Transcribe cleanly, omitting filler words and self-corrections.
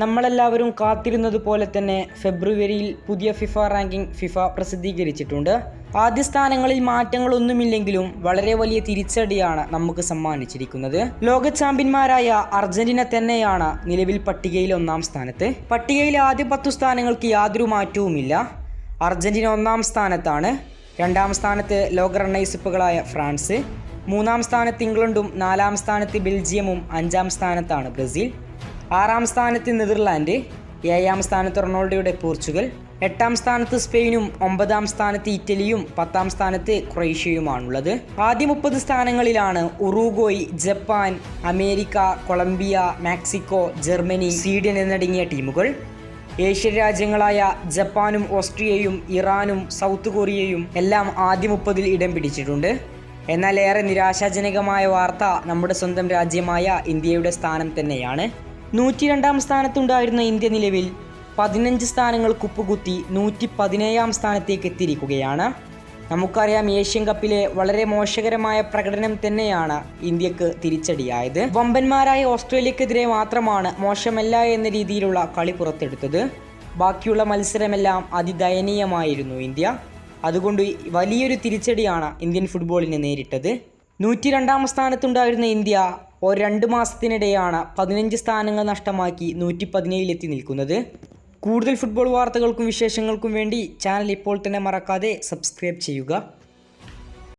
നമ്മളെല്ലാവരും കാത്തിരുന്നത് പോലെ തന്നെ ഫെബ്രുവരിയിൽ പുതിയ ഫിഫ റാങ്കിംഗ് ഫിഫ പ്രസിദ്ധീകരിച്ചിട്ടുണ്ട്. ആദ്യ സ്ഥാനങ്ങളിൽ മാറ്റങ്ങളൊന്നുമില്ലെങ്കിലും വളരെ വലിയ തിരിച്ചടിയാണ് നമുക്ക് സമ്മാനിച്ചിരിക്കുന്നത്. ലോക ചാമ്പ്യന്മാരായ അർജന്റീന തന്നെയാണ് നിലവിൽ പട്ടികയിൽ 1-ാം സ്ഥാനത്ത്. പട്ടികയിലെ ആദ്യ 10 സ്ഥാനങ്ങൾക്ക് യാതൊരു മാറ്റവുമില്ല. അർജന്റീന 1-ാം സ്ഥാനത്താണ്. 2-ാം സ്ഥാനത്ത് ലോക റണ്ണേഴ്സപ്പുകളായ ഫ്രാൻസ്, 3-ാം സ്ഥാനത്ത് ഇംഗ്ലണ്ടും, 4-ാം സ്ഥാനത്ത് ബെൽജിയമും, 5-ാം സ്ഥാനത്താണ് ബ്രസീൽ, 6-ാം സ്ഥാനത്ത് നെതർലാൻഡ്, 7-ാം സ്ഥാനത്ത് റൊണാൾഡോയുടെ പോർച്ചുഗൽ, 8-ാം സ്ഥാനത്ത് സ്പെയിനും, 9-ാം സ്ഥാനത്ത് ഇറ്റലിയും, 10-ാം സ്ഥാനത്ത് ക്രൊയേഷ്യയുമാണുള്ളത്. ആദ്യ 30 സ്ഥാനങ്ങളിലാണ് Uruguay, Japan, America, Colombia, Mexico, Germany, Sweden എന്നടങ്ങിയ ടീമുകൾ. ഏഷ്യൻ രാജ്യങ്ങളായ ജപ്പാനും ഓസ്ട്രിയയും ഇറാനും സൗത്ത് കൊറിയയും എല്ലാം ആദ്യ 30-ൽ ഇടം പിടിച്ചിട്ടുണ്ട്. എന്നാൽ ഏറെ നിരാശാജനകമായ വാർത്ത നമ്മുടെ സ്വന്തം രാജ്യമായ ഇന്ത്യയുടെ സ്ഥാനം തന്നെയാണ്. 102-ാം സ്ഥാനത്തുണ്ടായിരുന്ന ഇന്ത്യ നിലവിൽ 15 സ്ഥാനങ്ങൾ കുപ്പുകുത്തി 117-ാം സ്ഥാനത്തേക്ക് എത്തിയിരിക്കുകയാണ്. നമുക്കറിയാം, ഏഷ്യൻ കപ്പിലെ വളരെ മോശകരമായ പ്രകടനം തന്നെയാണ് ഇന്ത്യക്ക് തിരിച്ചടിയായത്. വമ്പന്മാരായ ഓസ്ട്രേലിയക്കെതിരെ മാത്രമാണ് മോശമല്ല എന്ന രീതിയിലുള്ള കളി പുറത്തെടുത്തത്. ബാക്കിയുള്ള മത്സരമെല്ലാം അതിദയനീയമായിരുന്നു ഇന്ത്യ. അതുകൊണ്ട് വലിയൊരു തിരിച്ചടിയാണ് ഇന്ത്യൻ ഫുട്ബോളിനെ നേരിട്ടത്. 102-ാം സ്ഥാനത്തുണ്ടായിരുന്ന ഇന്ത്യ 2 മാസത്തിനിടെയാണ് 15 സ്ഥാനങ്ങൾ നഷ്ടമാക്കി 117-ലെത്തി നിൽക്കുന്നത്. കൂടുതൽ ഫുട്ബോൾ വാർത്തകൾക്കും വിശേഷങ്ങൾക്കും വേണ്ടി ചാനൽ ഇപ്പോൾ തന്നെ മറക്കാതെ സബ്സ്ക്രൈബ് ചെയ്യുക.